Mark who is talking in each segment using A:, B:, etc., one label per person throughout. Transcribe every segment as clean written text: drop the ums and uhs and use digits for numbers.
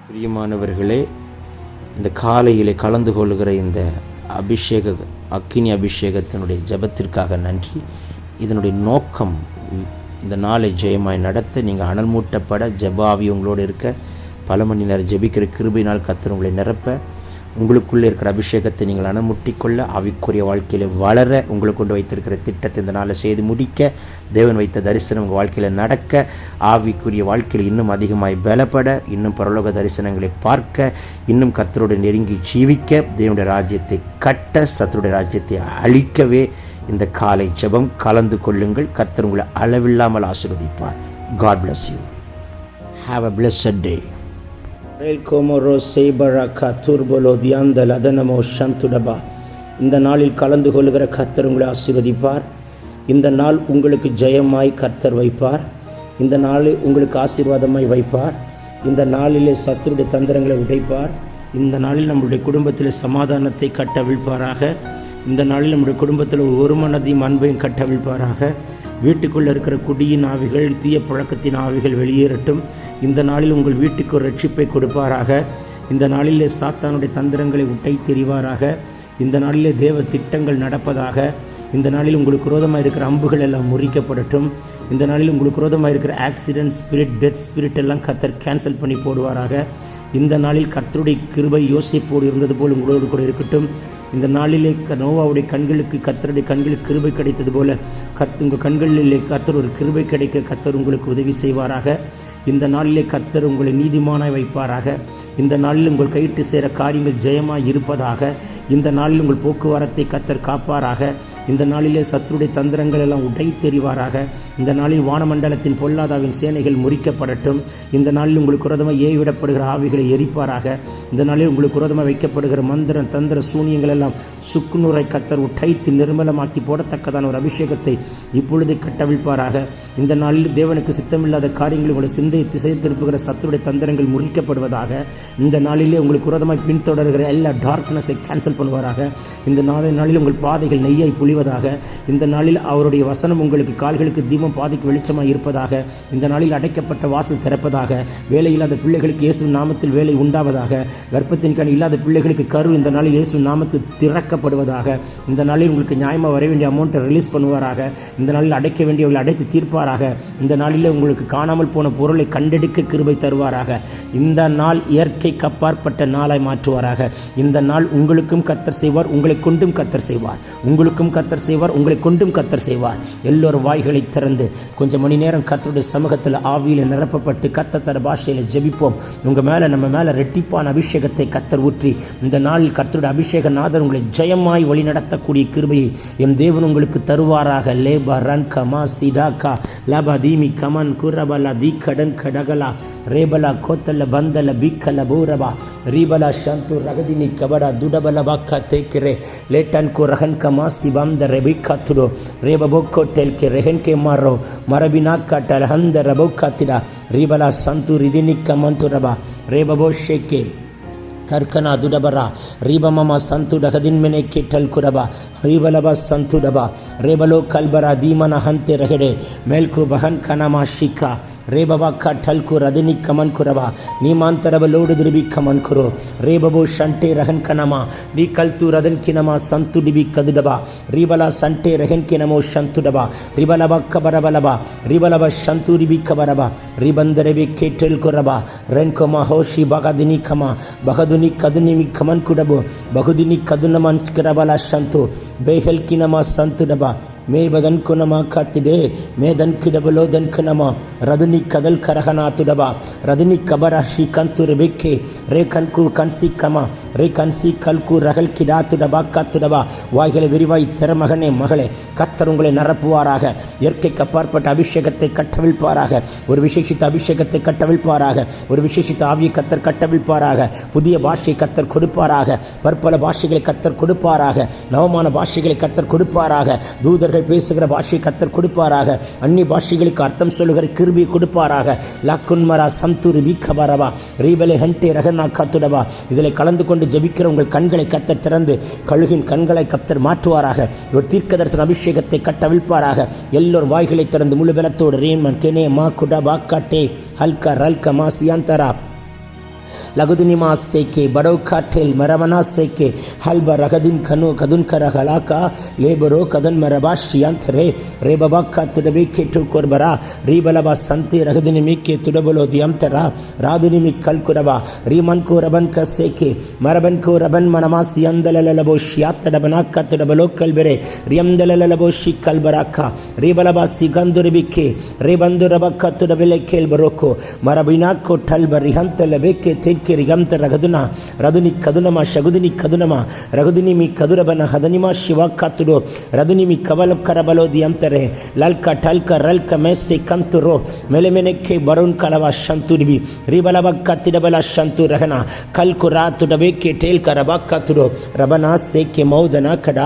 A: பிரியமானவர்களே, இந்த காலையிலே கலந்து கொள்கிற இந்த அக்கினி அபிஷேகத்தினுடைய ஜெபத்திற்காக நன்றி. இதனுடைய நோக்கம் இந்த நாளை ஜெயமாய் நடத்த, நீங்கள் அனல் மூட்டப்பட, ஜெபாவி உங்களோடு இருக்க, பல மணி நேரம் ஜெபிக்கிற கிருபையினால் கர்த்தர் உங்களை நிரப்ப, உங்களுக்குள்ளே இருக்கிற அபிஷேகத்தை நீங்கள் அனமுட்டிக்கொள்ள, ஆவிக்குரிய வாழ்க்கையில் வளர, உங்களுக்கு கொண்டு வைத்திருக்கிற திட்டத்தை இந்த நாளை செய்து முடிக்க, தேவன் வைத்த தரிசனம் உங்கள் வாழ்க்கையில் நடக்க, ஆவிக்குரிய வாழ்க்கையில் இன்னும் அதிகமாய் பலப்பட, இன்னும் பரலோக தரிசனங்களை பார்க்க, இன்னும் கர்த்தரோடு நெருங்கி ஜீவிக்க, தேவனுடைய ராஜ்யத்தை கட்ட, சத்துருடைய ராஜ்யத்தை அழிக்கவே இந்த காலை ஜெபம் கலந்து கொள்ளுங்கள். கர்த்தர் உங்களை அளவில்லாமல் ஆசீர்வதிப்பார். God bless you. Have a blessed day. இந்த நாளில் கலந்து கொள்கிற கர்த்தர் உங்களை ஆசீர்வதிப்பார். இந்த நாள் உங்களுக்கு ஜெயமாய் கர்த்தர் வைப்பார். இந்த நாளை உங்களுக்கு ஆசீர்வாதமாய் வைப்பார். இந்த நாளிலே சத்துருடைய தந்திரங்களை உடைப்பார். இந்த நாளில் நம்முடைய குடும்பத்தில் சமாதானத்தை கட்டவிழ்ப்பாராக. இந்த நாளில் நம்முடைய குடும்பத்தில் ஒரு மனதையும் அன்பையும் கட்டவிழ்ப்பாராக. வீட்டுக்குள்ளே இருக்கிற குடியின் ஆவிகள், தீய பழக்கத்தின் ஆவிகள் வெளியேறட்டும். இந்த நாளில் உங்கள் வீட்டுக்கு ஒரு ரட்சிப்பை கொடுப்பாராக. இந்த நாளிலே சாத்தானுடைய தந்திரங்களை உட்டை தெரிவாராக. இந்த நாளிலே தேவ திட்டங்கள் நடப்பதாக. இந்த நாளில் உங்களுக்கு விரோதமாக இருக்கிற அம்புகள் எல்லாம் முறிக்கப்படட்டும். இந்த நாளில் உங்களுக்கு விரோதமாக இருக்கிற ஆக்சிடென்ட் ஸ்பிரிட், டெத் ஸ்பிரிட் எல்லாம் கர்த்தர் கேன்சல் பண்ணி போடுவாராக. இந்த நாளில் கர்த்தருடைய கிருபை யோசேப்போடு இருந்தது போல் உங்களோடு கூட இருக்கட்டும். இந்த நாளிலே நோவாவுடைய கண்களுக்கு கர்த்தருடைய கண்களுக்கு கிருபை கிடைத்தது போல உங்கள் கண்களிலே கர்த்தர் ஒரு கிருபை கிடைக்க கர்த்தர் உங்களுக்கு உதவி செய்வாராக. இந்த நாளிலே கர்த்தர் உங்களை நீதிமானாய் வைப்பாராக. இந்த நாளில் உங்கள் கையிட்டு சேர காரியங்கள் ஜெயமாய் இருப்பதாக. இந்த நாளில் உங்கள் போக்குவரத்தை கர்த்தர் காப்பாராக. இந்த நாளிலே சத்துருடைய தந்திரங்கள் எல்லாம் உடை தெரிவாராக. இந்த நாளில் வானமண்டலத்தின் பொல்லாதாவின் சேனைகள் முறிக்கப்படட்டும். இந்த நாளில் உங்களுக்கு விரோதமாக ஏவிடப்படுகிற ஆவிகளை எரிப்பாராக. இந்த நாளில் உங்களுக்கு விரோதமாக வைக்கப்படுகிற மந்திர தந்திர சூனியங்கள் எல்லாம் சுக்குநூரை கர்த்தர் உடைத்து நிர்மலமாக்கி போடத்தக்கதான ஒரு அபிஷேகத்தை இப்பொழுது கட்டவிழ்ப்பாராக. இந்த நாளில் தேவனுக்கு சித்தமில்லாத காரியங்கள் உங்களை சிந்தை திசை திருப்புகிற சத்துருடைய தந்திரங்கள் முறிக்கப்படுவதாக. இந்த நாளிலே உங்களுக்கு விரோதமாய் பின்தொடர்கிற எல்லா டார்க்னஸை கேன்சல் பண்ணுவாராக. இந்த நாளில் உங்கள் பாதைகள் நெய்யாய் புலிவதாக. இந்த நாளில் அவருடைய வசனம் உங்களுக்கு கால்களுக்கு தீபம், பாதைக்கு வெளிச்சமாக இருப்பதாக. இந்த நாளில் அடைக்கப்பட்ட வாசல் திறப்பதாக. வேலை இல்லாத பிள்ளைகளுக்கு இயேசுவின் நாமத்தில் வேலை உண்டாவதாக. கர்ப்பத்தின் கண் இல்லாத பிள்ளைகளுக்கு கரு இந்த நாளில் இயேசுவின் நாமத்தில் திறக்கப்படுவதாக. இந்த நாளில் உங்களுக்கு நியாயமாக வர வேண்டிய அமௌண்ட்டை ரிலீஸ் பண்ணுவாராக. இந்த நாளில் அடைக்க வேண்டியவர்களை அடைத்து தீர்ப்பாராக. இந்த நாளில் உங்களுக்கு காணாமல் போன பொருளை கண்டெடுக்க கிருபை தருவாராக. இந்த நாள் இயற்கைக்கு அப்பாற்பட்ட நாளாய் மாற்றுவாராக. இந்த நாள் உங்களுக்கும் கர்த்தர் செய்வார், உங்களை கொண்டும் கர்த்தர் செய்வார். உங்களுக்கும் கர்த்தர் செய்வார், உங்களை கொண்டும் கர்த்தர் செய்வார். எல்லோரும் வாய்களை திறந்து கொஞ்சம் மணி நேரம் கர்த்தருடைய சமூகத்தில் ஆவியில் நிரப்பப்பட்டு கர்த்தர் பாஷையில் ஜெபிப்போம். நம்ம மேலே ரெட்டிப்பான அபிஷேகத்தை கர்த்தர் ஊற்றி இந்த நாளில் கர்த்தருடைய அபிஷேக நாதர் உங்களை ஜெயமாய் வழி நடத்தக்கூடிய கிருபையை எம் தேவன் உங்களுக்கு தருவாராக. லேபா ரன் கமா சிடாக்கா லபா தீமி கமன் குரபலா தி கடன் கடகலா ரேபலா கோத்தல பந்தல பிக்கல பூரபா ரீபலா சந்து ரகதினி கபடா துடபல பாக்கா தேக்கிரே லேட்டன் को रहन कमा सिबम द रेबिका तुडो रेबबोको टेल के रहन के मारो मरबिना का टलहंद रबोका तिडा रिबला संतु रिदिनी कमंतुरबा रेबबो शेके कर्कना दुडबरा रीबममा संतु डगदिन मेने केटल कुरबा रीबलबा संतु डबा रेबलो कलबरा दीमन हंते रहडे मेल्कु बहन कनमा शिका रेबबा का ठलकु रदिनी कमन कुरबा नीमांतरब लोड द्रिबी कमन कुरो रेबबो शंटे रहन कनमा नी कलतु रदन किनमा संतु डिबी कदुडबा रीबला संटे रहन किनमो शंतुडबा रिबलबा कबरबलबा रिबलबा शंतु डिबी कबरबा रिबंदरबे केटल कुरबा रनको महोशी बगदिनी कमा बगदुनी कदुनी कमन कुडबो बहुदिनी कदुनमन करबला शंतु बेहल किनमा संतुडबा मे बदन कुनमा कातिडे मे दन किडबलो दन कनमा रदनी कदल करहना तुडबा रदनी कबरा श्रीकंतु रेबेके रे कनकु कनसी कमा रे कनसी कलकु रगल किडा तुडबा कातुडबा வாய்களை விரிவாய் திற மகனே மகளே, கர்த்தர் உங்களை நிரப்புவாராக. இயற்கைக்கு அப்பாற்பட்ட அபிஷேகத்தை கட்டவிழ்ப்பாராக. ஒரு விசேஷித்த அபிஷேகத்தை கட்டவிழ்ப்பாராக. ஒரு விசேஷித்த ஆவியை கர்த்தர் கட்டவிழ்ப்பாராக. புதிய பாஷையை கர்த்தர் கொடுப்பாராக. பற்பல பாஷைகளை கர்த்தர் கொடுப்பாராக. நவமான பாஷைகளை கர்த்தர் கொடுப்பாராக. தூதர்கள் பேசுகிற பாஷையை கர்த்தர் கொடுப்பாராக. அந்நிய பாஷைகளுக்கு அர்த்தம் சொல்லுகிற கிருபையை கொடுப்பாராக. லாக்குன்மரா சம்துரி பீக்கபரவா ரீபலே ஹண்டே ரகனா காத்துடவா. இதில் கலந்து கொண்டு ஜெபிக்கிற உங்கள் கண்களை கர்த்தர் திறந்து கழுகின் கண்களை கர்த்தர் மாற்றுவாராக. ஒரு தீர்க்கதரிசன அபிஷேகத்தை கட்டவிழ்ப்பாராக. எல்லோரும் வாய்களை திறந்து முழு பலத்தோடு ரேமன் கெனே மா குடா பாக்காட்டே ஹல்கா ரல்க மா சியாந்தரா லகுதினிமா சேக்கே பரோகாட்டேல் மரவனா சேக்கே ஹல்ப ரகதின் கனு கதுன்கர ஹலாக்கா லேபரோ கதன் மரபாஷியாந்தரே ரேபபாக்கா துடபே கேட்டு கோர்பரா ரீபலபா சந்தே ரகதினிமிக்கே துடபலோ தியம்தரா ராதுனிமி கல்குரபா ரீமன்கோ ரபன் கசேக்கே மரபன் கோ ரபன் மனமாசி அந்தலலபோ ஷியாத்தடபனாக்கா துடபலோ கல்பரே ரியம்தலலபோ ஷி கல்பராக்கா ரீபலபா சிகந்துரிபிக்கே ரேபந்துரபக்கா துடபிலே கேல்பரோக்கோ மரபினாக்கோ டல்பர் ரிஹந்தலபேக்கே தேக்கே ரிகம்த ரகதுனா ரதுனி கதுனமா ஷகுதினி கதுனமா ரகுதினிமி கதுரபன ஹதனிமா ಶಿವಾಕಾತುಡು ರದುನಿಮಿ ಕವಲ ಕರಬಲೋ ದಿಯಂತರೆ ಲಲ್ಕ ಟಲ್ಕ ರಲ್ಕ ಮೆಸ್ಸೆ ಕಂತುರೋ ಮೆಲೆಮೆನೆಕ್ಕೆ ಬರುಣ್ ಕಳವ ಶಂತುರಿಬಿ ರಿಬಲಬಕ್ಕ ತಿಡಬಲ ಶಂತು ರಹನ ಕಲ್ಕು ರಾತುಡಬೇಕೆ ಟೇಲ್ಕ ರಬಕ್ಕತುಡು ರಬನ ಸೇಕೆ ಮೌದನ ಕಡ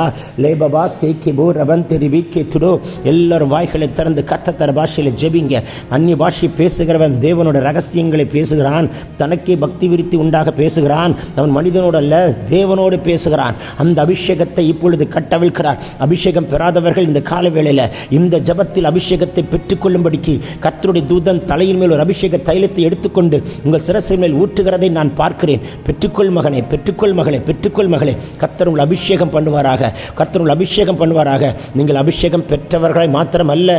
A: ಲೇಬಬಾ ಸೇಕೆ ಬೋ ரபன் தெரிவிக்கே துடோ. எல்லாரும் வாய்களை திறந்து கத்தத்தர பாஷையில் ஜெபிங்க. அந்நிய பாஷை பேசுகிறவன் தேவனோட ரகசியங்களை பேசுகிறான். தனக்கே பக்தி விருத்தி உண்டாக பேசுகிறான். அவன் மனிதனோடு அல்ல, தேவனோடு பேசுகிறான். அந்த அபிஷேகத்தை இப்பொழுது கட்டவிழ்கிறார். அபிஷேகம் பெறாதவர்கள் இந்த கால வேளையில் இந்த ஜபத்தில் அபிஷேகத்தை பெற்றுக்கொள்ளும்படிக்கு கர்த்தருடைய தூதன் தலையின் மேல் ஒரு அபிஷேக தைலத்தை எடுத்துக்கொண்டு உங்கள் சிரசின் மேல் ஊற்றுகிறதை நான் பார்க்கிறேன். பெற்றுக்கொள் மகனே, பெற்றுக்கொள் மகளே, பெற்றுக்கொள் மகளே. கர்த்தர் உங்கள் அபிஷேகம் பண்ணுவாராக, கர்த்தர் உங்கள் அபிஷேகம் பண்ணுவாராக. நீங்கள் அபிஷேகம் பெற்றவர்களை மாத்திரமல்ல,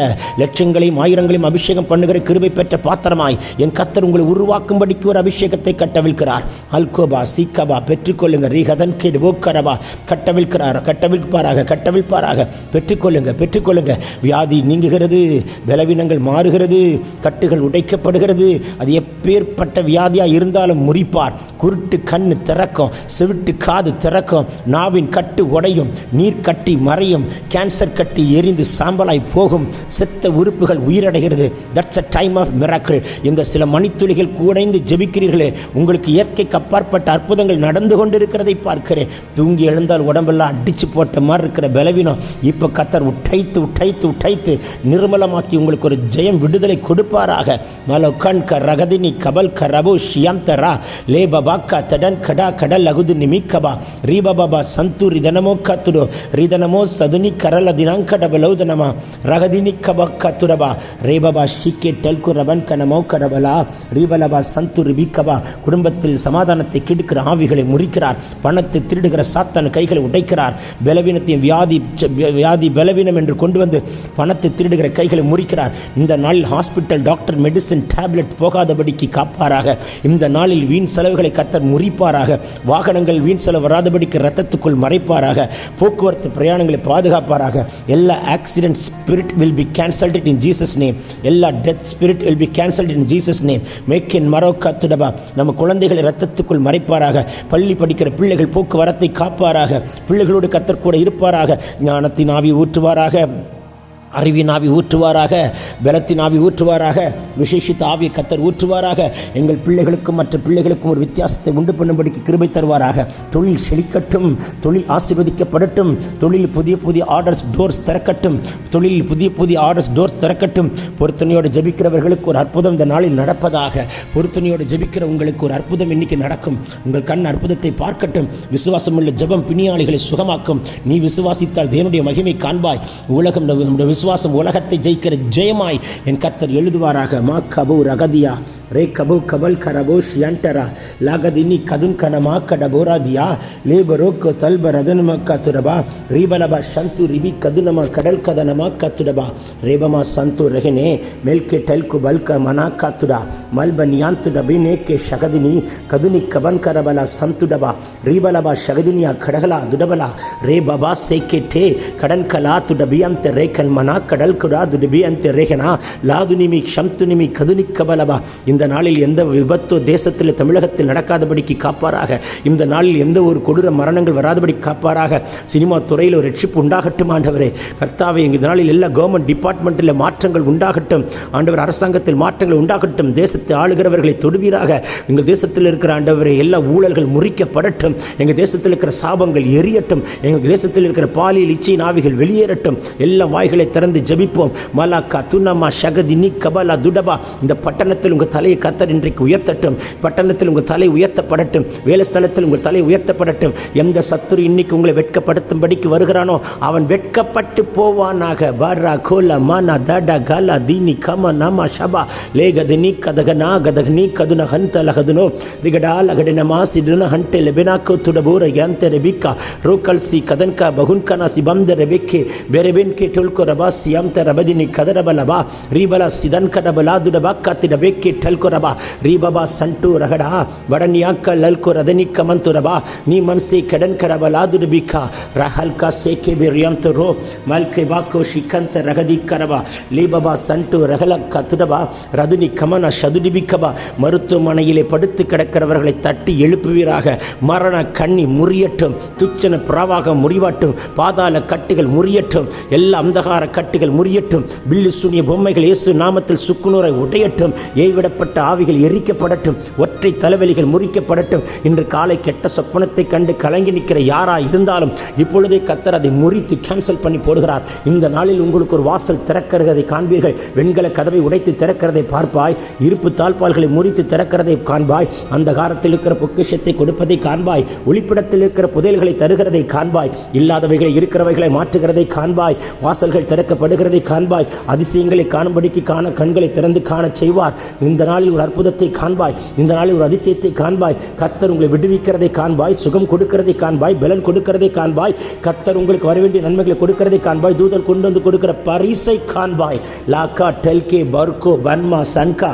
A: லட்சங்களையும் ஆயிரங்களையும் அபிஷேகம் பண்ணுகிற கிருபை பெற்ற பாத்திரமாய் என் கர்த்தர் உங்களை உருவாக்கும்படிக்கு ஒரு அபிஷேகத்தை கட்டவிழ்க்கிறார். அல்கோபா சீக்கபா பெற்றுக்கொள்ளுங்க. ரீஹதன் கேடுவோக்கரபா கட்டவிழ்க்கிறார், கட்டவிழ்ப்பாராக, கட்டவிழ்ப்பாராக. பெற்றுக்கொள்ளுங்க, பெற்றுக்கொள்ளுங்க. வியாதி நீங்குகிறது, பலவீனங்கள் மாறுகிறது, கட்டுகள் உடைக்கப்படுகிறது. அது எப்பேற்பட்ட வியாதியாக இருந்தாலும் முறிப்பார். குருட்டு கண்ணு திறக்கும், செவிட்டு காது திறக்கும், நாவின் கட்டு உடையும், நீர் கட்டி மறையும், கேன்சர் கட்டி எரிந்து சாம்பலாய் போகும், செத்த உறுப்புகள் உயிரடைகிறது. That's a time of miracle. இந்த சில மணித்துளிகள் கூடைந்து ஜெபிக்கிறீர்களே, உங்களுக்கு இயற்கைக்கு அப்பாற்பட்ட அற்புதங்கள் நடந்து கொண்டிருக்கிறதை பார்க்கிறேன். தூங்கி எழுந்தால் உடம்பெல்லாம் அடிச்சு போட்ட மாதிரி இருக்கிற பலவீனம் இப்போ கர்த்தர் உடைத்து உடைத்து உடைத்து நிர்மலமாக்கி உங்களுக்கு ஒரு ஜெயம் விடுதலை கொடுப்பாராக. மலோகன் க ரகதினி கபல் க ரபு ஷியாம்தரா லே பபாக்கா தடன் கடா கடல் அகுது நிமிக்கபா ரீபபாபா சந்து ரிதனமோ கத்துடோ ரிதனமோ சதுனி கரல தினாங்கடபலௌதனமா ரகதினி கபக்கா துரபா ரேபபா ஷிக்கே டல்கு ரபன் கனமோ கடபலா ரீபலபா சந்து ரிபிக்கபா. குடும்பத்தில் சமாதானத்தை கெடுக்கிற ஆவிகளை முறிக்கிறார். பணத்தை திருடுகிற சாத்தான கைகளை உடைக்கிறார். பலவீனத்தையும் வியாதி பலவீனம் என்று கொண்டு வந்து பணத்தை திருடுகிற கைகளை முறிக்கிறார். இந்த நாளில் ஹாஸ்பிட்டல் டாக்டர் மெடிசின் டேப்லெட் போகாதபடிக்கு காப்பாராக. இந்த நாளில் வீண் செலவுகளை கர்த்தர் முறிப்பாராக. வாகனங்கள் வீண் செலவு வராதபடிக்கு ரத்தத்துக்குள் மறைப்பாராக. போக்குவரத்து பிரயாணங்களை பாதுகாப்பாராக. எல்லா accident spirit will be cancelled in Jesus name. எல்லா death spirit will be cancelled in Jesus name. மேக் இன் மரோக்கா துடபா. நம்ம குழந்தைகளை ரத்தத்துக்குள் மறைப்பாராக. பள்ளி படிக்கிற பிள்ளைகள் போக்குவரத்தை காப்பாராக. பிள்ளைகளோடு கர்த்தர் கூட இருப்பாராக. ஞானத்தின் ஆவி ஊற்றுவாராக, அறிவின் ஆவி ஊற்றுவாராக, பலத்தின் ஆவி ஊற்றுவாராக, விசேஷித்த ஆவியை கர்த்தர் ஊற்றுவாராக. எங்கள் பிள்ளைகளுக்கும் மற்ற பிள்ளைகளுக்கும் ஒரு வித்தியாசத்தை உண்டு பண்ணும்படிக்கு கிருபை தருவாராக. தொழில் செழிக்கட்டும், தொழில் ஆசீர்வதிக்கப்படட்டும், தொழில் புதிய புதிய ஆர்டர்ஸ் டோர்ஸ் திறக்கட்டும், தொழில் புதிய புதிய ஆர்டர்ஸ் டோர்ஸ் திறக்கட்டும். பொருத்தனையோடு ஜெபிக்கிறவர்களுக்கு ஒரு அற்புதம் இந்த நாளில் நடப்பதாக. பொருத்தனையோடு ஜெபிக்கிற உங்களுக்கு ஒரு அற்புதம் இன்னைக்கு நடக்கும். உங்கள் கண் அற்புதத்தை பார்க்கட்டும். விசுவாசம் உள்ள ஜெபம் பிணியாளிகளை சுகமாக்கும். நீ விசுவாசித்தால் தேவனுடைய மகிமை காண்பாய். உலகம் நம்முடைய விசுவாசம் உலகத்தை ஜெயிக்கிற ஜெயமாய் என் கர்த்தர் எழுதுவாராக. மா கபு ரகதியா ரே கபு கபல் கரபோ ஷியண்டரா லாகதினி கதுன் கனமா கடபோராதியா லேபரோக்கோ தல்ப ரதனமா கத்துடபா ரீபலபா சந்து ரிபி கதுனமா கடல் கதனமா கத்துடபா ரேபமா சந்து ரெஹனே மெல்கே டெல்கு பல்க மனா காத்துடா மல்ப நியாந்துடபி நேக்கே ஷகதினி கதுனி கபன் கரபலா சந்துடபா ரீபலபா ஷகதினியா கடகலா துடபலா ரே பபா சேக்கே டே கடன் கலா துடபியந்த ரேக்கன் மனா கடல் குடா துடபியந்த ரேகனா லாதுனிமி ஷம்துனிமி கதுனி கபலபா. இந்த நாளில் எந்த விபத்தோ தேசத்தில் தமிழகத்தில் நடக்காதபடிக்கு காப்பாராக. இந்த நாளில் எந்த ஒரு கொடூர மரணங்கள் வராதபடி காப்பாராக. சினிமா துறையில் ஒரு ரட்சிப்பு உண்டாகட்டும் ஆண்டவரே. கர்த்தாவே, இந்த நாளில் எல்லா கவர்மெண்ட் டிபார்ட்மெண்ட்டில் மாற்றங்கள் உண்டாகட்டும் ஆண்டவர். அரசாங்கத்தில் மாற்றங்கள் உண்டாகட்டும். தேசத்தை ஆளுகிறவர்களை தொடுவீராக. எங்கள் தேசத்தில் இருக்கிற ஆண்டவரே எல்லா ஊழல்கள் முறிக்கப்படட்டும். எங்கள் தேசத்தில் இருக்கிற சாபங்கள் எரியட்டும். எங்கள் தேசத்தில் இருக்கிற பாலியல் இச்சை ஆவிகள் வெளியேறட்டும். எல்லா வாய்களை திறந்து ஜெபிப்போம். மலாக்கா துனமா ஷகதினி கபலா துடபா. இந்த பட்டணத்தில் உங்கள் தலையை கர்த்தர் இன்றைக்கு உயர்த்தட்டும். பட்டணத்தில் உங்கள் தலை உயர்த்தப்படட்டும். வேலை ஸ்தலத்தில் உங்கள் தலை உயர்த்தப்படட்டும். எந்த சத்துரு இன்னைக்கு உங்களை வெட்கப்படுத்தும்படிக்கு வருகிறானோ அவன் வெட்கப்பட்டு போவானாக. வரா கோலா மானா தடா கலா தீனி கம நாமா ஷபா லேகதினி கதகனா கதகனி கதுன ஹந்த லகதுனோ ரிகடா லகடின மாசிடுன ஹண்டே லெபெனாக்கோ துடபூர யந்த ரெபிகா ரோகல்சி கதன்கா பகுன்கனா சிபம்த ரெபெக்கே பெரெபென்கே டொல்கோ ரபா சியம்த ரபதினி கதரபலபா ரீபலா சிதன் கடபலா துடபா கத்திட பெக்கே டல்கோ ரபா ரீபபா சண்டு ரகடா வடனியாக்க லல்கோ ரதனி கமந்துரபா நீ மன்சே கடன் கரபலா துடபிகா ரஹல்கா சேகே பெரியம் தரோ மல்கே பாக்கோ ஷிகந்த ரகதி கரபா லீபபா சண்டு ரகலக்கா துடபா ரதுனி கமன ஷதுடிபிகபா. மருத்துவமனையிலே படுத்து கிடக்கிறவர்களை தட்டி எழுப்புவீராக. மரண கண்ணி முறியட்டும். துச்சன பிராவாக முறிவாட்டும். பாதாள கட்டுகள் முறியட்டும். எல்லா அந்தகார கட்டுகள் முறியட்டும். பில்லு சூனிய பொம்மைகள் இயேசு நாமத்தில் சுக்குநூரை உடையட்டும். ஏய்விடப்பட்ட ஆவிகள் எரிக்கப்படட்டும். ஒற்றை தலைவலிகள் முறிக்கப்படட்டும். இன்று காலை கெட்ட சொப்பனத்தை கண்டு கலங்கி நிற்கிற யாராய் இருந்தாலும் இப்பொழுதே கர்த்தர் அதை முறித்து கேன்சல் பண்ணி போடுகிறார். இந்த நாளில் உங்களுக்கு ஒரு வாசல் திறக்கிறதை காண்பீர்கள். வெண்கல கதவை உடைத்து திறக்கிறதை பார்ப்பாய். இருப்பு தாழ்பால்களை முறித்து திறக்கிறதை காண்பாய். அந்த காரத்தில் இருக்கிற பொக்கிஷத்தை கொடுப்பதை காண்பாய். ஒளிப்பிடத்தில் இருக்கிற புதையல்களை தருகிறதை காண்பாய். இல்லாதவைகளை இருக்கிறவைகளை மாற்றுகிறதை காண்பாய். வாசல்கள் திறக்கப்படுகிறதை காண்பாய். அதிசயங்களை காணும்படிக்கு காண கண்களை திறந்து காண செய்வார். இந்த நாளில் ஒரு அற்புதத்தை காண்பாய். இந்த நாளில் ஒரு அதிசயத்தை காண்பாய். கர்த்தர் உங்களை விடுவிக்கிறதை காண்பாய். சுகம் கொடுக்கிறதை காண்பாய். பலன் கொடுக்கிறதை காண்பாய். கர்த்தர் உங்களுக்கு வரவேண்டிய நன்மைகளை கொடுக்கிறதை காண்பாய். தூதன் கொண்டு வந்து கொடுக்கிற பரிசை காண்பாய். லாக்கா டெல்கே பர்கோ வன்மா சன்கா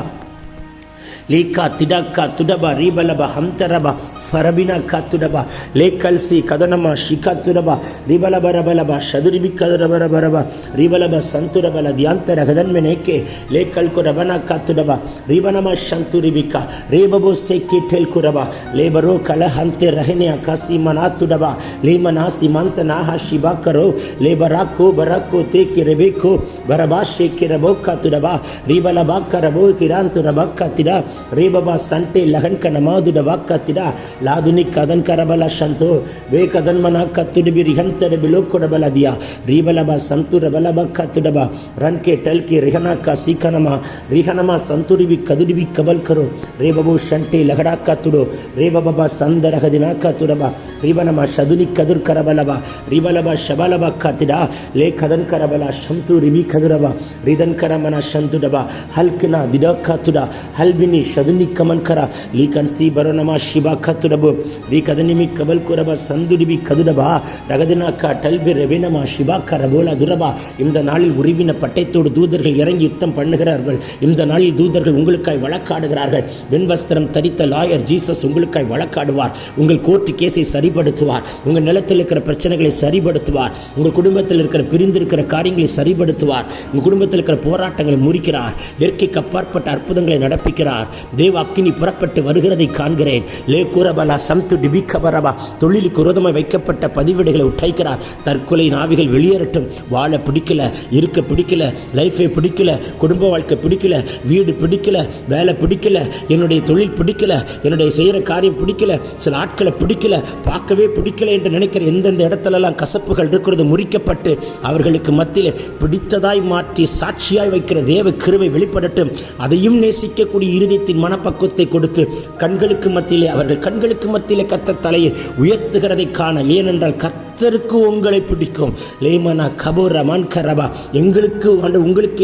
A: லேக்கா திடாக்கா துடபா ரீபலபா ஹம்தரபா ஃபரபினா காத்துடபா லேக்கல்சி கதனமா ஷிகா துடபா ரிபலபரபலபா ஷதுரிபி கதரபரபரபா ரிபலப சந்துரபல தியாந்தர கதன்மெனேக்கே லேக்கல்கு ரபனா காத்துடபா ரிபனமா சந்துரிபிகா ரேபபோ சேக்கே டெல்குரபா லேபரோ கலஹந்தே ரஹனே அகாசி மனாத்துடபா லேமனா சிமந்த நாஹா ஷிபாக்கரோ லேபராக்கோ பராக்கோ தேக்கி ரெபேக்கோ பரபா ஷேக்கே ரபோ காத்துடபா ரிபலபா கரபோ கிராந்துரபா காத்திடா ரேபபா சண்டே லகன் கனமாதுட வாக்காத்திடா லாதுனி கதன் கரபல சந்தோ வே கதன்மனா கத்துடுபி ரிஹந்தட பிலோக்குடபல தியா ரீபலபா சந்துர பலபா கத்துடபா ரன்கே டல்கே ரிஹனா கா சீக்கனமா ரிஹனமா சந்துரிபி கதுடிபி கபல் கரோ ரேபபோ சண்டே லகடா கத்துடோ ரேபபா சந்தரகதினா கத்துடபா ரிபனமா ஷதுனி கதுர் கரபலபா ரிபலபா ஷபலபா காத்திடா லே கதன் கரபலா சந்து ரிபி கதுரபா ரிதன் கரமனா சந்துடபா ஹல்கினா திடா காத்துடா ஹல்பினி ஷதுனி கமன்கரா லீ கன்சி பரோனமா ஷிபா கத்துடபு ரீ கதனிமி கபல் குரபா சந்துடிபி கதுடபா ரகதினாக்கா டல்பி ரெபினமா ஷிபா கரபோலா துரபா. இந்த நாளில் உருவின பட்டயத்தோடு தூதர்கள் இறங்கி யுத்தம் பண்ணுகிறார்கள். இந்த நாளில் தூதர்கள் உங்களுக்காய் வழக்காடுகிறார்கள். வெண்வஸ்திரம் தரித்த லாயர் ஜீசஸ் உங்களுக்காய் வழக்காடுவார். உங்கள் கோர்ட்டு கேஸை சரிபடுத்துவார். உங்கள் நிலத்தில் இருக்கிற பிரச்சனைகளை சரிபடுத்துவார். உங்கள் குடும்பத்தில் இருக்கிற பிரிந்திருக்கிற காரியங்களை சரிபடுத்துவார். உங்கள் குடும்பத்தில் இருக்கிற போராட்டங்களை முறிக்கிறார். இயற்கைக்கு அப்பாற்பட்ட அற்புதங்களை நடப்பிக்கிறார். தேவ அக்கினி புறப்பட்டு வருகிறதை காண்கிறேன். லே கூரபலா சம்து டிபிகபரபா தொழிலுக்கு விரோதமாக வைக்கப்பட்ட பதிவேடுகளை உடைக்கிறார். தற்கொலை நாவிகள் வெளியேறட்டும். வாழ பிடிக்கல, இருக்க பிடிக்கல, லைஃபை பிடிக்கல, குடும்ப வாழ்க்கை பிடிக்கல, வீடு பிடிக்கல, வேலை பிடிக்கல, என்னுடைய தொழில் பிடிக்கல, என்னுடைய செய்கிற காரியம் பிடிக்கல, சில ஆட்களை பிடிக்கல, பார்க்கவே பிடிக்கல என்று நினைக்கிற எந்தெந்த இடத்துலலாம் கசப்புகள் இருக்கிறது முறிக்கப்பட்டு அவர்களுக்கு மத்தியில் பிடித்ததாய் மாற்றி சாட்சியாய் வைக்கிற தேவ கிருபை வெளிப்படட்டும். அதையும் நேசிக்கக்கூடிய இருதயத்தின் மனப்பக்குவத்தை கொடுத்து கண்களுக்கு மத்தியிலே அவர்கள் கண்களுக்கு மத்தியிலே கர்த்தர் தலையை உயர்த்துகிறதை காண. ஏனென்றால் கர்த்தருக்கு உங்களை பிடிக்கும். லேமனா கபோர மன்கரபா எங்களுக்கு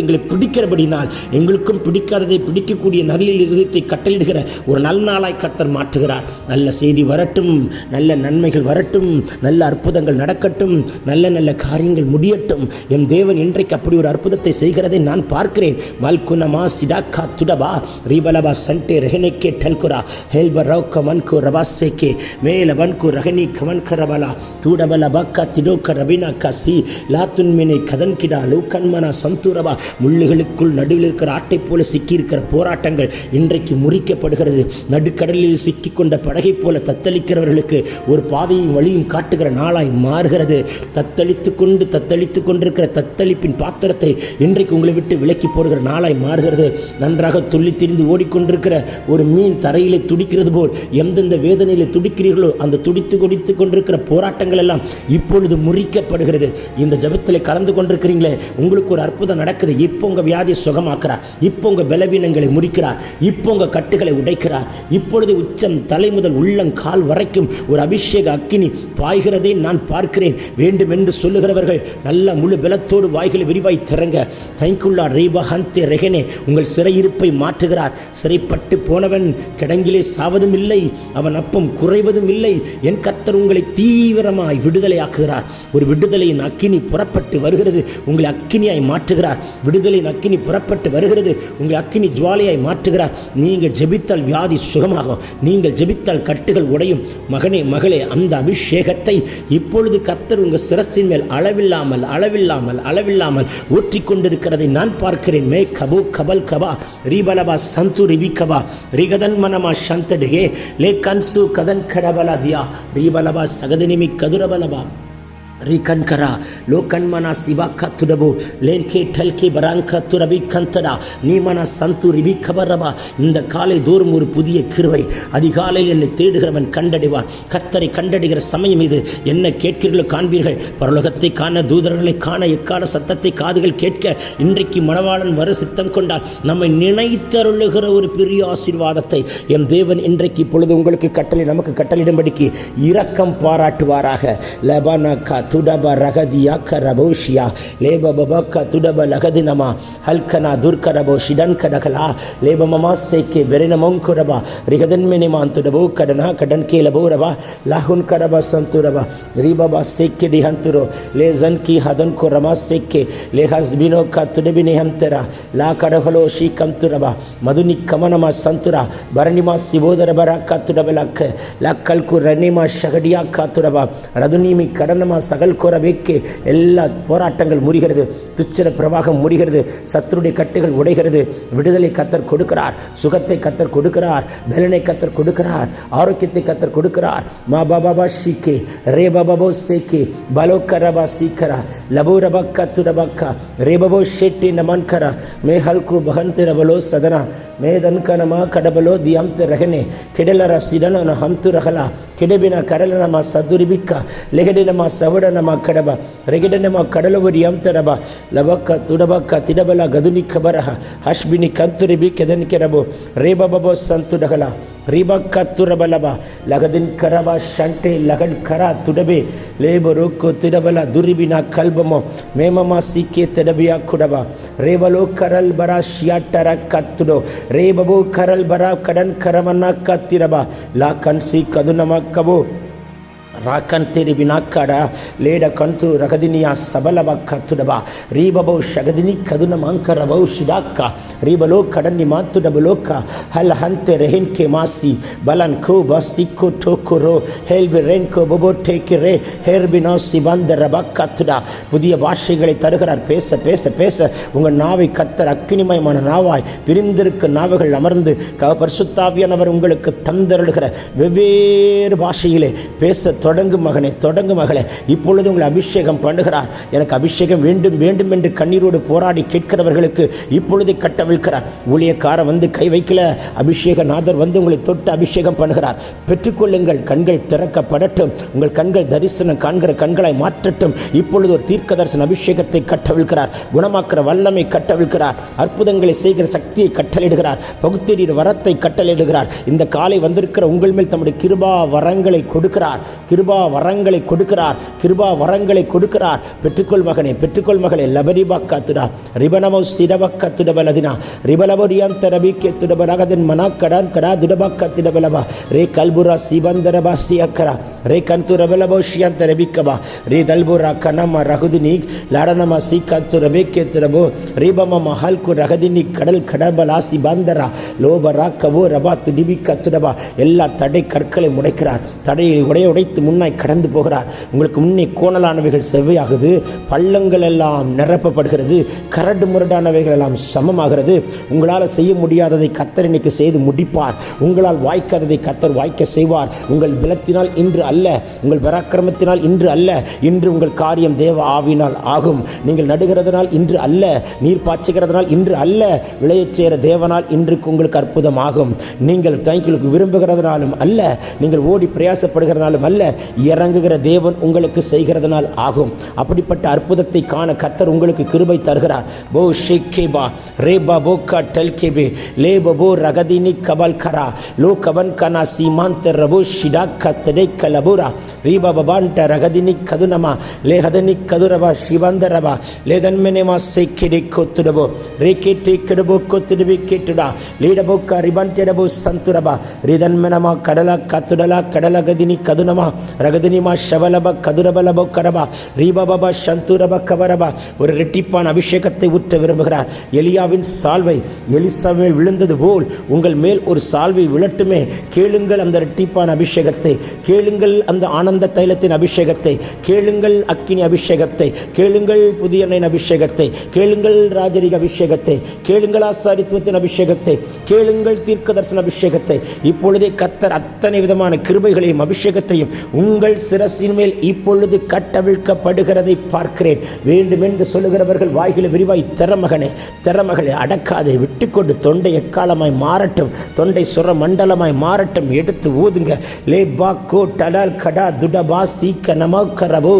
A: எங்களை பிடிக்கிறபடினால் எங்களுக்கும் பிடிக்காததை பிடிக்கக்கூடிய நல்லில் இருதயத்தை கட்டளிடுகிற ஒரு நல்ல நாளாய் கர்த்தர் மாற்றுகிறார். நல்ல செய்தி வரட்டும். நல்ல நன்மைகள் வரட்டும். நல்ல அற்புதங்கள் நடக்கட்டும். நல்ல நல்ல காரியங்கள் முடியட்டும். என் தேவன் இன்றைக்கு அப்படி ஒரு அற்புதத்தை செய்கிறதை நான் பார்க்கிறேன். மல்குனமா சிடாக்கா துடபா ரீபலபா சண்டே ரஹனேக்கே டல்குரா ஹெல்ப ரௌக்க மன்கு ரபாசேக்கே மேல வன்கு ரஹனி கமன் கரபலா தூடபல பக்கா திடோக்க ரபினா கசி லாத்துன்மினை கதன்கிடா லூக்கன்மனா சந்தூரபா. முள்ளுகளுக்குள் நடுவில் இருக்கிற ஆட்டை போல சிக்கியிருக்கிற போராட்டங்கள் இன்றைக்கு முறிக்கப்படுகிறது. நடுக்கடலில் சிக்கிக்கொண்ட படகை போல தத்தளிக்கிறவர்களுக்கு ஒரு பாதையும் வழியும் காட்டுகிற நாளாய் மாறுகிறது. தத்தளித்து கொண்டிருக்கிற தத்தளிப்பின் பாத்திரத்தை இன்றைக்கு உங்களை விட்டு விலக்கி போடுகிற நாளாய் மாறுகிறது. நன்றாக துள்ளி திரிந்து ஓடிக்கொண்டிருக்கிற ஒரு மீன் தரையிலே துடிக்கிறது போல் எந்தெந்த வேதனையிலே துடிக்கிறீர்களோ அந்த துடித்து கொண்டிருக்கிற போராட்டங்கள் எல்லாம் இப்பொழுது முறிக்கப்படுகிறது. இந்த ஜெபத்தில் கலந்து கொண்டிருக்கிறீங்களே, உங்களுக்கு ஒரு அற்புதம் நடக்குது. இப்போ உங்கள் வியாதியை சுகமாக்குறார். இப்போ உங்கள் பலவீனங்களை முறிக்கிறார். இப்போ உங்கள் கட்டுகளை உடைக்கிறார். இப்பொழுது உச்சம் தலை முதல் உள்ளங்கால் வரைக்கும் ஒரு அபிஷேக அக்கினி பாய்கிறதை நான் பார்க்கிறேன். வேண்டும் என்று சொல்லுகிறவர்கள் நல்ல முழு பலத்தோடு வாய்களை விரிவாய் திறங்க. தைக்குள்ளா ரீபா ஹந்தே ரெகனே, உங்கள் சிறையிருப்பை மாற்றுகிறார். சிறைப்பட்டு போனவன் கிடங்கிலே சாவதும் இல்லை, அவன் அப்பம் குறைவதும் இல்லை. என் கர்த்தர் உங்களை தீவிரமாய் விடுதலையாக்குகிறார். ஒரு விடுதலையின் அக்கினி புறப்பட்டு வருகிறது, உங்களை அக்கினியாய் மாற்றுகிறார். விடுதலையின் அக்கினி புறப்பட்டு வருகிறது, உங்களை அக்கினி ஜுவாலையாய் மாற்றுகிறார். நீங்கள் ஜெபித்தால் வியாதி சுகமாகும். நீங்கள் ஜெபித்தால் கட்டுகள் உடையும். மகனே மகளே, அந்த அபிஷேகத்தை இப்பொழுது கர்த்தர் உங்கள் சிரசின் மேல் அளவில்லாமல் அளவில்லாமல் அளவில்லாமல் ஊற்றிக்கொண்டிருக்கிறதை நான் பார்க்கிறேன். மே கபோ கபல் கபா ரீபலபா சந்து ரிபிகபா ரிகதன் மனமா சந்தடே லே கன்சு கதன் கடபலா தியா ரீபலபா சகதனிமி கதுரபலபா ரிகன்கரா லோகன்மனா சிவாக்கா துடபு லேன்கே டல்கே பராங்கா துரபி கந்தடா நீமனா சந்து ரிபி கபரபா. இந்த காலை தோறும் ஒரு புதிய கிருபை. அதிகாலையில் என்னை தேடுகிறவன் கண்டடைவான். கர்த்தரை கண்டடைகிற சமயம் இது. என்ன கேட்கிறீர்களோ காண்பீர்கள். பரலோகத்தை காண, தூதர்களை காண, எக்கால சத்தத்தை காதுகள் கேட்க, இன்றைக்கு மணவாளன் வர சித்தம் கொண்டால் நம்மை நினைத்தருளுகிற ஒரு பெரிய ஆசீர்வாதத்தை என் தேவன் இன்றைக்கு இப்பொழுது உங்களுக்கு கட்டளை, நமக்கு கட்டளையிடும்படிக்கு இரக்கம் பாராட்டுவாராக. லபானாக்கா துடப ரகதியா கரபோஷியா லேபபபக்க துடப லகதினமா ஹல்கனா துர்கரபோ ஷிடன் கடகலா லேபமமா சேக்கே பெரினமோங் குரபா ரிகதன்மெனிமான் துடபோ கடனா கடன் கேலபோரபா லாஹுன் கரபா சந்துரபா ரிபபா சேக்கே டிஹந்துரோ லே ஜன்கி ஹதன் குரமா சேக்கே லே ஹஸ்பினோ க துடபினி ஹம்தரா லா கடகலோ ஷீ கம்துரபா மதுனி கமனமா சந்துரா பரணிமா சிவோதரபரா கத்துடபலக்க லக்கல்கு ரணிமா ஷகடியா காத்துரபா ரதுனிமி கடனமா சகல் கோரவேக்கே. எல்லா போராட்டங்கள் முறிகிறது. துச்சர பிரவாகம் முறிகிறது. சத்துருடைய கட்டுகள் உடைகிறது. விடுதலை கத்தர் கொடுக்கிறார். சுகத்தை கத்தர் கொடுக்கிறார். பலனை கத்தர் கொடுக்கிறார். ஆரோக்கியத்தை கத்தர் கொடுக்கிறார். மா பாபா ஷீக்கே ரே பாபோ சேக்கே பலோ கரபா சீக்கரா லபோ ரபக்கா துரபக்கா ரே பபோ ஷெட்டி நமன்கரா மே ஹல்கு பகந்திரபலோ சதனா மேதன்கனமா கடபலோ தியாம்த ரகனே கிடலர சிடன ஹம்து ரகலா கிடபின கரலனமா சதுரிபிக்கா லெகடினமா சவடனமா கடபா ரெகிடனமா கடலவரி அம்தரபா லபக்க துடபக்க திடபல கதுனி கபரஹ ஹஷ்பினி கந்துரிபி கெதன் கெரபோ ரேபபோ சந்துடகலா ரிபக்க துரபலபா லகதின் கரபா ஷண்டே லகன் கரா துடபே லேபரோக்கோ திடபல துரிபினா கல்பமோ மேமமா சீக்கே திடபியா குடபா ரேவலோ கரல் பரா ஷியாட்டர கத்துடோ ரேபபோ கரல் பரா கடன் கரமன்னா கத்திரபா லா கன்சி கதுனமக்கபோ ராக்கன் தெரி நாக்கடா லேட கந்து ரகதினியா சபலபக்க துடபா ரீபபோ ஷகதினி கதுன மாங்கரபோ ஷிடாக்கா ரீபலோ கடன்னி மாத்துடபலோக்கா ஹல் ஹந்தே ரெஹின்கே மாசி பலன் கோ பசிக்கோ டோக்கோரோ ஹெல்பி ரென்கோ பபோ டேக்கி ரே ஹெர்பினோ சிபந்த ரபக்கா துடா. புதிய பாஷைகளை தருகிறார். பேச பேச பேச உங்கள் நாவை கத்தர் அக்கினிமயமான நாவாய் பிரிந்திருக்க நாவுகள் அமர்ந்து பரிசுத்தாவியானவர் உங்களுக்கு தந்தருளுகிற வெவ்வேறு பாஷையிலே பேச தொடங்கு மகனே, தொடங்கு மகளே. இப்பொழுது உங்களை அபிஷேகம் பண்ணுகிறார். எனக்கு அபிஷேகம் வேண்டும் வேண்டும் என்று கண்ணீரோடு போராடி கேட்கிறவர்களுக்கு இப்பொழுது கட்டவிழ்க்கிறார். ஊழியக்காரன் வந்து கை வைக்கல, அபிஷேக நாதர் வந்து உங்களை தொட்டு அபிஷேகம் பண்ணுகிறார். பெற்றுக்கொள்ளுங்கள். கண்கள் திறக்கப்படட்டும். உங்கள் கண்கள் தரிசனம் காண்கிற கண்களாய் மாற்றட்டும். இப்பொழுது ஒரு தீர்க்க தரிசன அபிஷேகத்தை கட்டவிழ்க்கிறார். குணமாக்குற வல்லமை கட்டவிழ்க்கிறார். அற்புதங்களை செய்கிற சக்தியை கட்டளையிடுகிறார். பகுத்தறிகிற வரத்தை கட்டளையிடுகிறார். இந்த காலை வந்திருக்கிற உங்கள் மேல் தம்முடைய கிருபா வரங்களை கொடுக்கிறார். கிருபா வரங்களை கொடுக்கிறார். கிருபா வரங்களை கொடுக்கிறார். பெற்றுக்கொள் மகனே, பெற்றுக்கொள் மகளே. லபரிபா காத்துடா ரிபனமோ சிரபக்க துடபலதினா ரிபலபோரியாம் தரபிக்கே துடபலகதன் மனா கடான் கடா துடபக்க துடபலபா ரே கல்புரா சிபந்தரபா சியக்கரா ரே கந்து ரபலபோ ஷியான் தரபிக்கபா ரே தல்புரா கனமா ரகுதினி லாடனமா சீக்காத்து ரபேக்கே துடபோ ரிபம மஹல்கு ரகதினி கடல் கடபலா சிபந்தரா லோபரா கபோ ரபா துடிபிக்க துடபா. எல்லா தடை கற்களை முடைக்கிறார். தடையை உடைத்து முன்னாய் கடந்து போகிறார். உங்களுக்கு முன்னே கோணலானவைகள் செவ்வையாகுது. பள்ளங்கள் எல்லாம் நிரப்பப்படுகிறது. கரடு முரடானவைகள் எல்லாம் சமமாகிறது. உங்களால் செய்ய முடியாததை கர்த்தர் இன்னைக்கு செய்து முடிப்பார். உங்களால் வாய்க்காததை கர்த்தர் வாய்க்க செய்வார். உங்கள் பலத்தினால் இன்று அல்ல, உங்கள் பராக்கிரமத்தினால் இன்று அல்ல, இன்று உங்கள் காரியம் தேவ ஆவினால் ஆகும். நீங்கள் நடுகிறதுனால் இன்று அல்ல, நீர் பாய்ச்சுகிறதுனால் இன்று அல்ல, விளையச் சேர தேவனால் இன்றுக்கு உங்களுக்கு அற்புதம் ஆகும். நீங்கள் தாய்களுக்கு விரும்புகிறதுனாலும் அல்ல, நீங்கள் ஓடி பிரயாசப்படுகிறதுனாலும் அல்ல, இறங்குகிற தேவன் உங்களுக்கு செய்கிறதுனால் ஆகும். அப்படிப்பட்ட அற்புதத்தை காண கர்த்தர் உங்களுக்கு கிருபை தருகிறார். போ ஷேகேபா ரேபா போகா டல்கேபே லேபோ ரகதினி கபல் கரா லோ கவன் கனா சீமாந்த ரபோ ஷிடா கத்தடை கலபுரா ரீபா பபாண்ட ரகதினி கதுனமா லேஹதனி கதுரபா சிவந்தரபா லேதன்மெனேமா சேக்கெடை கொத்துடபோ ரேகேட்டை கெடபோ கொத்துடபி கேட்டுடா லீடபோக்கா ரிபந்தெடபோ சந்துரபா ரிதன்மெனமா கடலா கத்துடலா கடலகதினி கதுனமா ரகதினிமா ஷவலப கதுரபலபோ கரபா ரீபபா சந்துரப கவரபா. ஒரு ரெட்டிப்பான அபிஷேகத்தை ஊற்ற விரும்புகிறார். எலியாவின் சால்வை எலிசாவில் விழுந்தது போல் உங்கள் மேல் ஒரு சால்வை விழட்டுமே. கேளுங்கள் அந்த ரெட்டிப்பான அபிஷேகத்தை, கேளுங்கள் அந்த ஆனந்த தைலத்தின் அபிஷேகத்தை, கேளுங்கள் அக்கினி அபிஷேகத்தை, கேளுங்கள் புதிய எண்ணெயின் அபிஷேகத்தை, கேளுங்கள் ராஜரிக அபிஷேகத்தை, கேளுங்கள் ஆசாரித்துவத்தின் அபிஷேகத்தை, கேளுங்கள் தீர்க்க தரிசன அபிஷேகத்தை. இப்பொழுதே கர்த்தர் அத்தனை விதமான கிருபைகளையும் அபிஷேகத்தையும் உங்கள் சிரசின் மேல் இப்பொழுது கட்டவிழ்க்கப்படுகிறதை பார்க்கிறேன். வேண்டும் என்று சொல்லுகிறவர்கள் வாய்களை விரிவாய் திறமகனே திறமகளை அடக்காதே, விட்டுக்கொண்டு தொண்டை எக்காலமாய் மாறட்டும், தொண்டை சுர மண்டலமாய் மாறட்டும். எடுத்து ஊதுங்க. லேபா கோ டலால் கடா துடபா சீக்க நமோ கரபோ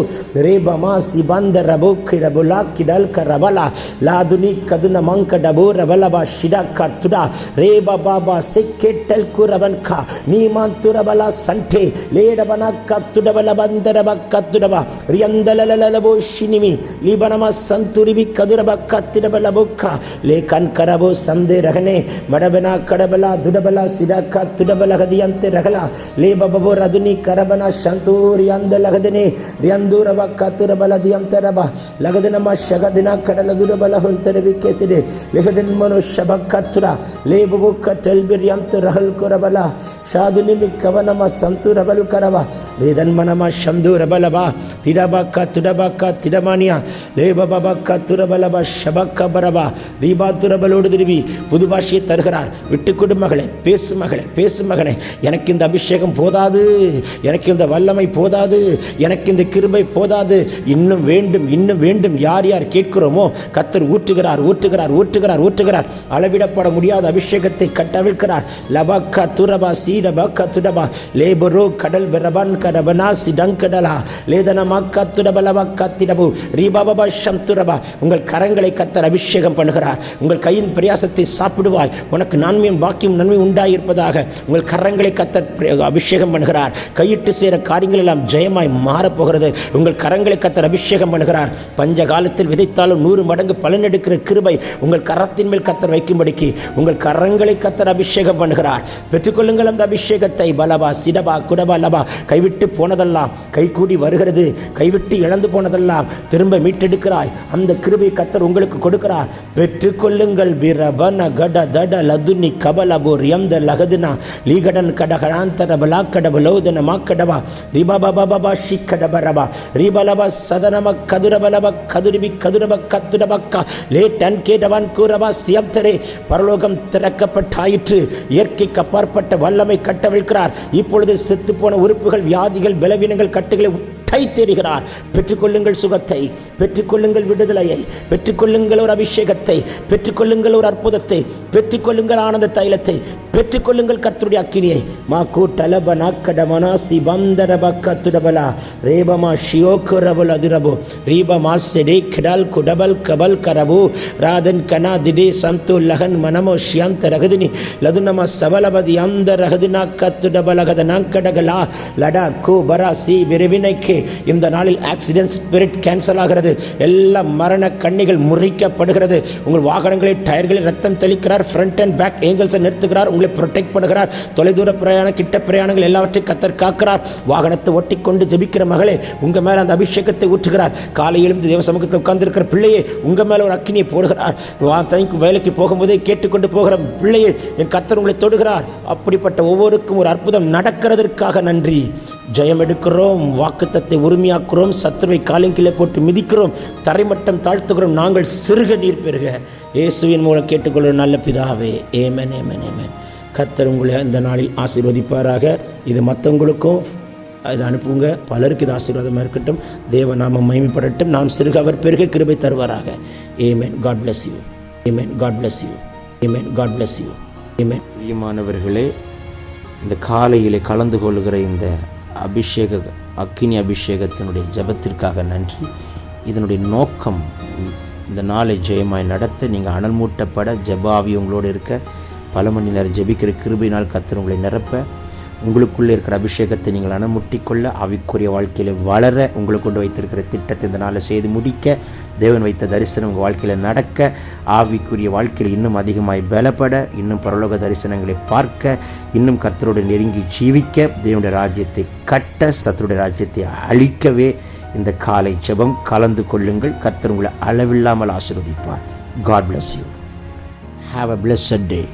A: ரேபமா சிபந்த ரபோ கிடபுலா கிடல் கரபலா லாதுனி கதுன மங்கடபோ ரபலபா ஷிடா கத்துடா ரேபா பாபா செக்கெட்டல் குரவன் கா நீமான் துரபலா சண்டே லேடபனா கத்துடபல பந்தரப கத்துடபா ரியந்தலலலபோ ஷினிமி லிபனமா சந்துரிபி கதுரப கத்திடபலபோக்கா லே கன்கரபோ சந்தே ரகனே மடபனா கடபலா துடபலா சிடாக்கா துடபலகதியந்த ரகலா லே பபோ ரதுனி கரபனா சந்தூரியாந்த லகதனே ரியந்தூரப கத்துரபலதியந்தரபா லகதனமா ஷகதினா கடல துடபல ஹுந்தரபி கேத்திடே லகதன் மனோ ஷபக்கத்துரா லே பபோ கட்டல்பிரியந்த ரஹல் குரபலா ஷாதுனிமி கவனமா சந்துரபல் கரவா லேதன் மனமா சந்தூரபலபா திடபக்கா துடபக்கா திடமானியா லே பபக்கா துரபலபா ஷபக்க பரபா ரீபா துரபலோடு திரும்பி புது பாஷையை தருகிறார். விட்டுக்கொடு மகளே, பேசு மகளே, பேசு மகனே. எனக்கு இந்த அபிஷேகம் போதாது, எனக்கு இந்த வல்லமை போதாது, எனக்கு இந்த கிருபை போதாது, இன்னும் வேண்டும், இன்னும் வேண்டும். யார் யார் கேட்கிறோமோ கர்த்தர் ஊற்றுகிறார், ஊற்றுகிறார், ஊற்றுகிறார், ஊற்றுகிறார். அளவிடப்பட முடியாத அபிஷேகத்தை கட்டவிழ்கிறார். லபக்கா துரபா சீடபக்கா துடபா லேபரோ கடல் பெரபன் கரபனா சிடங்கடலா லேதனமாக்கா துடபலபக்கா திடபு ரீபாபா சந்துரபா. உங்கள் கரங்களை கர்த்தர் அபிஷேகம் பண்ணுகிறார். உங்கள் கையின் பிரயாசத்தை சாப்பிடுவாய், உனக்கு நன்மையும் பாக்கியம் நன்மை உண்டாயிருப்பதாக. உங்கள் கரங்களை கர்த்தர் அபிஷேகம் பண்ணுகிறார். கையிட்டு சேர காரியங்கள் எல்லாம் ஜெயமாய் மாறப்போகிறது. உங்கள் கரங்களை கர்த்தர் அபிஷேகம் பண்ணுகிறார். பஞ்ச காலத்தில் விதைத்தாலும் 100 மடங்கு பலன் எடுக்கிற கிருபை உங்கள் கரத்தின் மேல் கர்த்தர் வைக்கும்படிக்கு உங்கள் கரங்களை கர்த்தர் அபிஷேகம் பண்ணுகிறார். பெற்றுக்கொள்ளுங்கள் அந்த அபிஷேகத்தை. பலபா சிடபா குடபா லபா. கைவிட்டு போனதெல்லாம் கைகூடி வருகிறது. கைவிட்டு இழந்து போனதெல்லாம் திரும்ப மீட்டெடுக்கிறாய். அந்த கிருபை கர்த்தர் உங்களுக்கு கொடுக்கிறார். பெற்றுக்கொள்ளுங்கள். பிரபன கட தட லதுனி கபலபோ ரியந்த லகதுனா லீகடன் கடகடாந்தர பலாக்கடபலோதன மாக்கடபா ரிபபபபா ஷிக்கடபரபா ரிபலப சதனம கதுரபலப கதுரிபி கதுரப கத்துடபக்கா லே டன் கேடவன் கூரபா சியப்தரே. பரலோகம் திறக்கப்பட்டாயிற்று. இயற்கைக்கு அப்பாற்பட்ட வல்லமை கட்டவிழ்க்கிறார். இப்பொழுது செத்துப்போன உறுப்புகள், வியாதிகள், பலவீனங்கள், கட்டுகளை தேடுகிறார். பெற்றுக்கொள்ளுங்கள் சுகத்தை, பெற்றுக்கொள்ளுங்கள் விடுதலையை, பெற்றுக்கொள்ளுங்கள் ஒரு அபிஷேகத்தை, பெற்றுக்கொள்ளுங்கள் ஒரு அற்புதத்தை, பெற்றுக்கொள்ளுங்கள் ஆனந்த தைலத்தை, பெற்றுக்கொள்ளுங்கள் கர்த்தருடைய அக்கினியை. மாக்கு டலப நாக்கடமனா சிபந்தரப கத்துடபலா ரேபமா ஷியோகரபல் அதிரபோ ரீபமா செடே கிடால் குடபல் கபல் கரபோ ராதன் கனா திடே சந்து லகன் மனமோ ஷியந்த ரகதினி லதுனமா சவலபதி அந்த ரகதினா கத்துடபலகத நாங்கடகலா லடா கோ பரா சி விரைவினைக்கு. இந்த நாளில் ஆக்சிடென்ட் ஸ்பிரிட் கேன்சல் ஆகிறது. எல்லா மரண கண்ணிகள் முறிக்கப்படுகிறது. உங்கள் வாகனங்களை டயர்களில் ரத்தம் தெளிக்கிறார். ஃப்ரண்ட் அண்ட் பேக் ஏஞ்சல்ஸை நிறுத்துகிறார். உங்களை ப்ரொடெக்ட் பண்ணுகிறார். தொலைதூர பிரயாணம், கிட்ட பிரயாணங்கள் எல்லாவற்றையும் கர்த்தர் காக்கிறார். வாகனத்தை ஒட்டிக்கொண்டு ஜெபிக்கிற மகளே, உங்க மேல அந்த அபிஷேகத்தை ஊற்றுகிறார். காலை எழுந்து தேவ சமூகத்தில் உட்கார்ந்து இருக்கிற பிள்ளையே, உங்க மேல ஒரு அக்கினியை போடுகிறார். வேலைக்கு போகும்போதே கேட்டுக்கொண்டு போகிற பிள்ளையே, என் கர்த்தர் உங்களை தொடுகிறார். அப்படிப்பட்ட ஒவ்வொருக்கும் ஒரு அற்புதம் நடக்கிறதற்காக நன்றி. ஜெயம் எடுக்கிறோம், வாக்குத்தத்தை உரிமையாக்குறோம், சத்துருவை காலின் போட்டு மிதிக்கிறோம், தரைமட்டம் தாழ்த்துகிறோம். நாங்கள் சிறுக நீர் பெறுக இயேசுவின் மூலம் கேட்டுக்கொள்கிறோம் நல்ல பிதாவே. Yemen Yemen Yemen. கர்த்தர் உங்களை இந்த நாளில் ஆசீர்வதிப்பாராக. இது மற்றவங்களுக்கும் இதை அனுப்புங்க. பலருக்கு இது ஆசீர்வாதமாக இருக்கட்டும். தேவ நாமம் மகிமைப்படட்டும். நாம் சிறுக அவர் பெருக கிருபை தருவாராக. Amen. God bless you. Amen. God bless you. Amen. God bless you. Amen. பிரியமானவர்களே, இந்த காலையிலே கலந்து கொள்கிற இந்த அபிஷேக அக்கினி அபிஷேகத்தினுடைய ஜெபத்திற்காக நன்றி. இதனுடைய நோக்கம் இந்த நாளை ஜெயமாய் நடத்த, நீங்கள் அனல் மூட்டப்பட, ஜெப ஆவி உங்களோடு இருக்க, பல மணி நேரம் ஜெபிக்கிற கிருபையினால் கர்த்தர் உங்களை நிரப்ப, உங்களுக்குள்ளே இருக்கிற அபிஷேகத்தை நீங்கள் அனமுட்டிக்கொள்ள, ஆவிக்குரிய வாழ்க்கையில் வளர, உங்களுக்கு கொண்டு வைத்திருக்கிற திட்டத்தை இந்த நாளில் செய்து முடிக்க, தேவன் வைத்த தரிசனம் உங்கள் வாழ்க்கையில் நடக்க, ஆவிக்குரிய வாழ்க்கையில் இன்னும் அதிகமாய் பலப்பட, இன்னும் பரலோக தரிசனங்களை பார்க்க, இன்னும் கர்த்தரோடு நெருங்கி ஜீவிக்க, தேவனுடைய ராஜ்யத்தை கட்ட, சத்துருடைய ராஜ்யத்தை அழிக்கவே இந்த காலை ஜெபம் கலந்து கொள்ளுங்கள். கர்த்தர் உங்களை அளவில்லாமல் ஆசீர்வதிப்பார். God bless you. Have a blessed day.